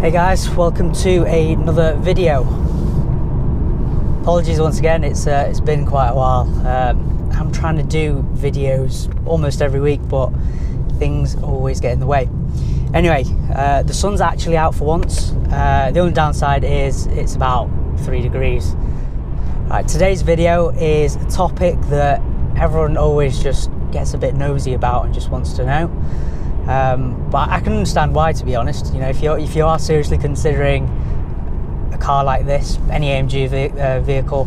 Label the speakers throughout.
Speaker 1: Hey guys, welcome to another video. Apologies once again, it's been quite a while. I'm trying to do videos almost every week, but things always get in the way. Anyway, the sun's actually out for once. The only downside is it's about 3 degrees. Right, today's video is a topic that everyone always just gets a bit nosy about and just wants to know. But I can understand why, to be honest. You know, if you are seriously considering a car like this, any AMG vehicle,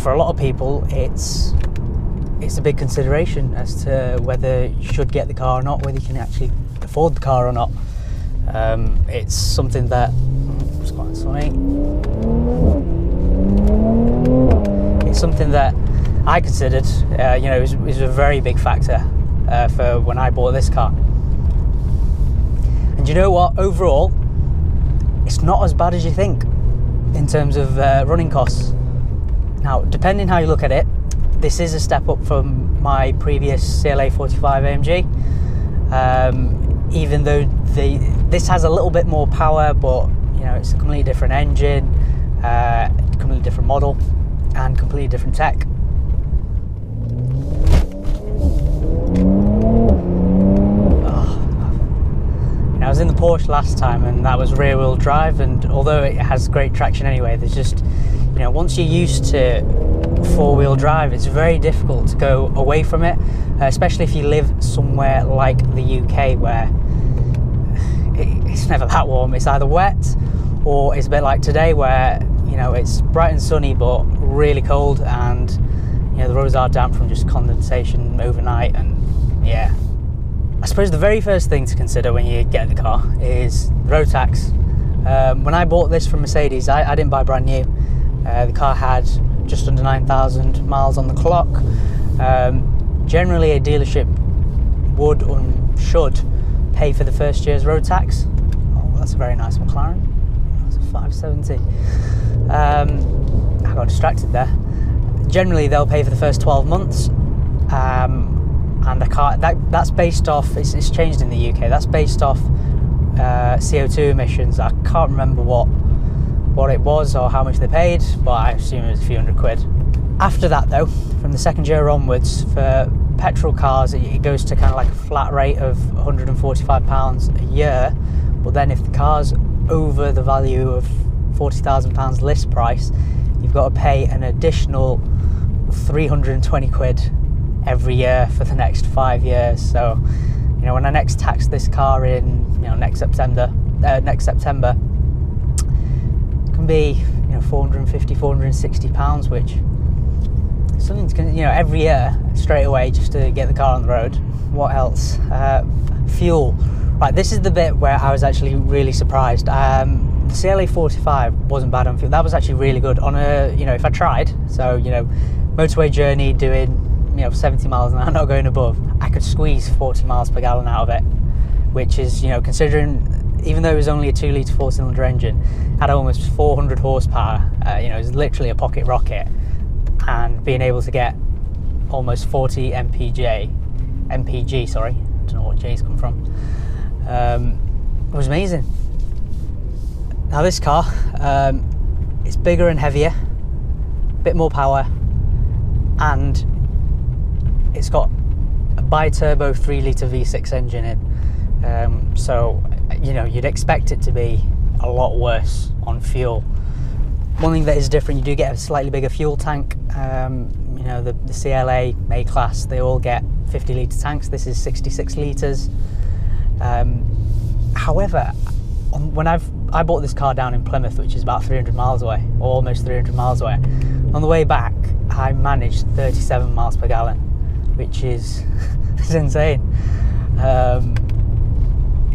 Speaker 1: for a lot of people, it's a big consideration as to whether you should get the car or not, whether you can actually afford the car or not. It's something that it's quite sunny. It's something that I considered, you know, it was a very big factor for when I bought this car. And you know what? Overall, it's not as bad as you think in terms of running costs. Now, depending how you look at it, this is a step up from my previous C43 AMG. Even though this has a little bit more power, but you know, it's a completely different engine, completely different model, and completely different tech. I was in the Porsche last time, and that was rear-wheel drive, and although it has great traction anyway, there's just, you know, once you're used to four-wheel drive, it's very difficult to go away from it, especially if you live somewhere like the UK where it's never that warm. It's either wet or it's a bit like today where, you know, it's bright and sunny but really cold, and you know, the roads are damp from just condensation overnight. And yeah, I suppose the very first thing to consider when you get the car is road tax. When I bought this from Mercedes, I didn't buy brand new. The car had just under 9,000 miles on the clock. Generally, a dealership would and should pay for the first year's road tax. Oh, that's a very nice McLaren. That's a 570. I got distracted there. Generally, they'll pay for the first 12 months. And a car that's based off, it's changed in the UK, that's based off CO2 emissions. I can't remember what it was or how much they paid, but I assume it was a few £100. After that though, from the second year onwards, for petrol cars it goes to kind of like a flat rate of £145 a year. But then if the car's over the value of £40,000 list price, you've got to pay an additional 320 quid every year for the next 5 years. So, you know, when I next tax this car in, you know, next September, it can be, you know, £450–460, which is something to, you know, every year straight away just to get the car on the road. What else? Fuel. Right, this is the bit where I was actually really surprised. The CLA45 wasn't bad on fuel. That was actually really good on a, you know, if I tried, so, you know, motorway journey doing, you know, 70 miles an hour, not going above, I could squeeze 40 miles per gallon out of it, which is, you know, considering, even though it was only a 2-litre 4-cylinder engine, had almost 400 horsepower, you know, it was literally a pocket rocket, and being able to get almost 40 mpg, sorry, I don't know what J's come from, it was amazing. Now this car, it's bigger and heavier, a bit more power, and it's got a bi-turbo 3-litre V6 engine in, so, you know, you'd expect it to be a lot worse on fuel. One thing that is different, you do get a slightly bigger fuel tank. You know, the CLA A-Class, they all get 50-litre tanks. This is 66 litres. However, when I bought this car down in Plymouth, which is about 300 miles away, or almost 300 miles away, on the way back, I managed 37 miles per gallon, which is it's insane.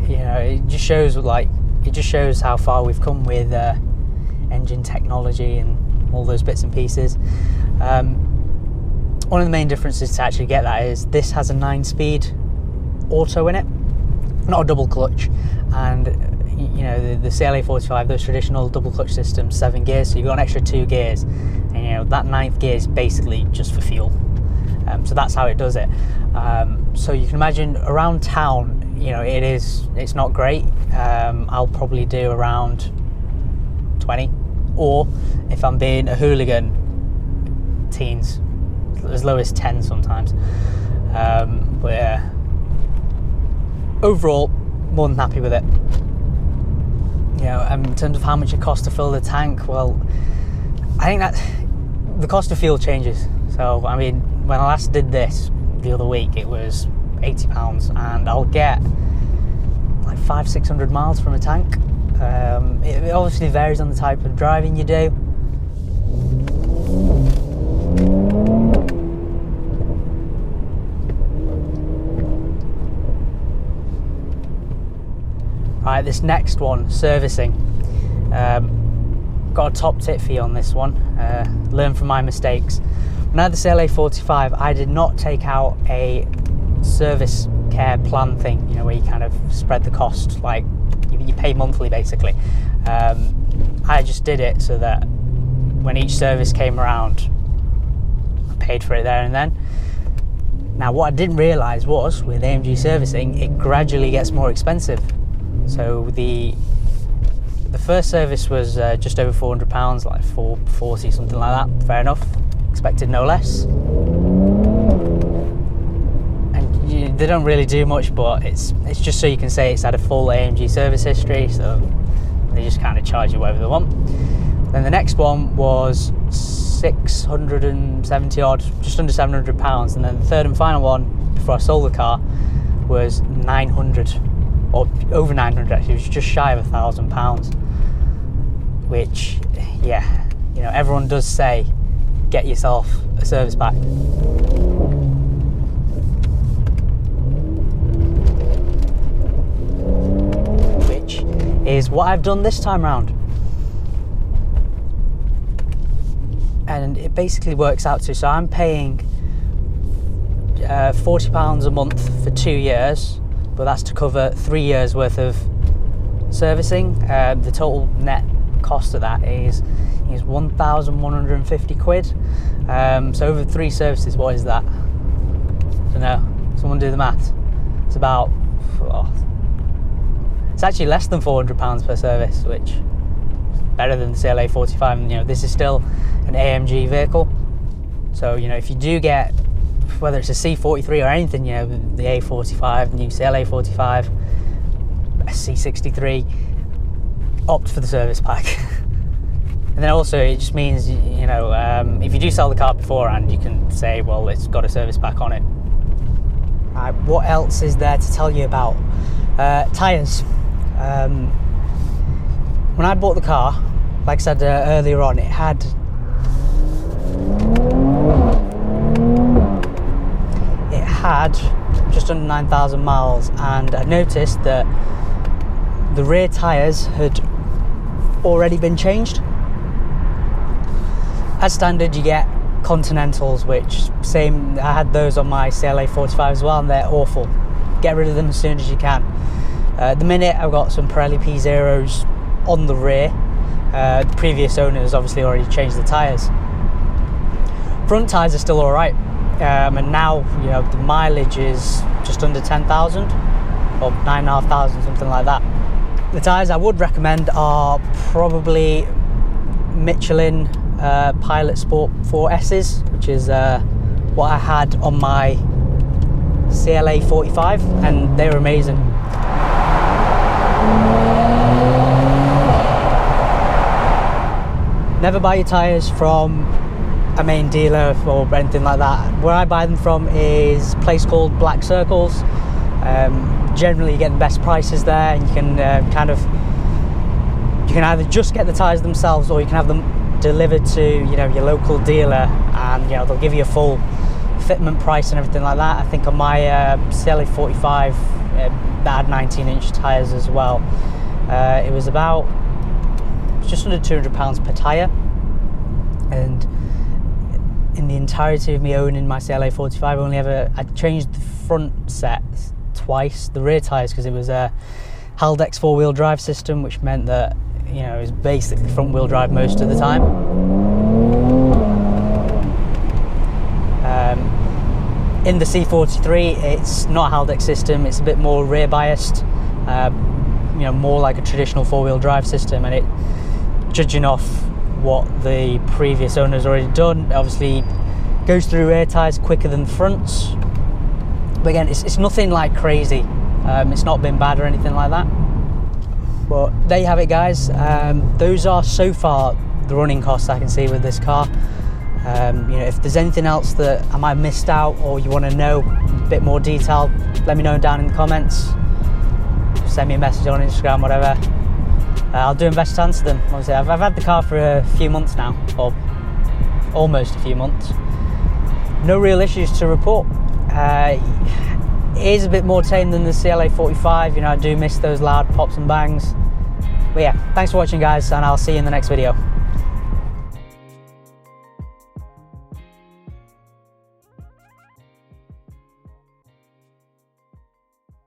Speaker 1: You know, it just shows how far we've come with engine technology and all those bits and pieces. One of the main differences to actually get that is this has a 9-speed auto in it, not a double clutch, and you know, the CLA45, those traditional double clutch systems, 7 gears, so you've got an extra 2 gears, and you know, that 9th gear is basically just for fuel. So that's how it does it. So you can imagine around town, you know, it's not great. I'll probably do around 20, or if I'm being a hooligan, teens, as low as 10 sometimes. But yeah, overall, more than happy with it. You know, in terms of how much it costs to fill the tank, well, I think that the cost of fuel changes. So, I mean, when I last did this the other week, it was £80, and I'll get like 500-600 miles from a tank. It obviously varies on the type of driving you do. Right, this next one, servicing. Got a top tip for you on this one. Learn from my mistakes. When I had the CLA45, I did not take out a service care plan thing, you know, where you kind of spread the cost, like you pay monthly basically. I just did it so that when each service came around, I paid for it there and then. Now, what I didn't realise was, with AMG servicing, it gradually gets more expensive. So the first service was just over £400, like £440, something like that. Fair enough. Expected no less. And they don't really do much, but it's just so you can say it's had a full AMG service history. So they just kind of charge you whatever they want. Then the next one was 670 odd, just under £700, and then the third and final one before I sold the car was 900, or over 900 actually. It was just shy of £1,000, which, yeah, you know, everyone does say get yourself a service pack. Which is what I've done this time round. And it basically works out to, so I'm paying £40 a month for 2 years, but that's to cover 3 years worth of servicing. The total net cost of that is 1,150 quid. So over 3 services, what is that? I don't know, someone do the math. It's about, it's actually less than £400 per service, which is better than the CLA45. And, you know, this is still an AMG vehicle. So, you know, if you do get, whether it's a C43 or anything, you know, the A45, the new CLA45, a C63, opt for the service pack. And then also it just means, you know, if you do sell the car beforehand, you can say, well, it's got a service pack on it. Right, what else is there to tell you about? Tyres. When I bought the car, like I said earlier on, it had just under 9,000 miles, and I noticed that the rear tyres had already been changed. As standard, you get Continentals, which same, I had those on my CLA45 as well, and they're awful. Get rid of them as soon as you can. At the minute, I've got some Pirelli P0s on the rear. The previous owners obviously already changed the tyres. Front tyres are still all right, and now, you know, the mileage is just under 10,000 or 9,500, something like that. The tyres I would recommend are probably Michelin Pilot Sport 4S's, which is what I had on my CLA45, and they were amazing. Never buy your tyres from a main dealer or anything like that. Where I buy them from is a place called Black Circles. Generally you get the best prices there, and you can you can either just get the tyres themselves, or you can have them delivered to, you know, your local dealer, and, you know, they'll give you a full fitment price and everything like that. I think on my CLA45 that had 19-inch tyres as well. It was about just under £200 per tyre, and in the entirety of me owning my CLA45, I changed the front set twice, the rear tyres, because it was a Haldex 4-wheel drive system, which meant that, you know, it was basically front wheel drive most of the time. In the C43, it's not a Haldex system, it's a bit more rear biased, you know, more like a traditional four-wheel drive system, and it, judging off what the previous owner's already done, obviously goes through rear tyres quicker than the fronts. But again, it's nothing like crazy. It's not been bad or anything like that. But there you have it, guys. Those are so far the running costs I can see with this car. You know, if there's anything else that I might have missed out, or you want to know a bit more detail, let me know down in the comments. Send me a message on Instagram, whatever. I'll do my best to answer them. Obviously, I've had the car for a few months now, or almost a few months. No real issues to report. It is a bit more tame than the CLA 45. You know, I do miss those loud pops and bangs. But yeah, thanks for watching, guys, and I'll see you in the next video.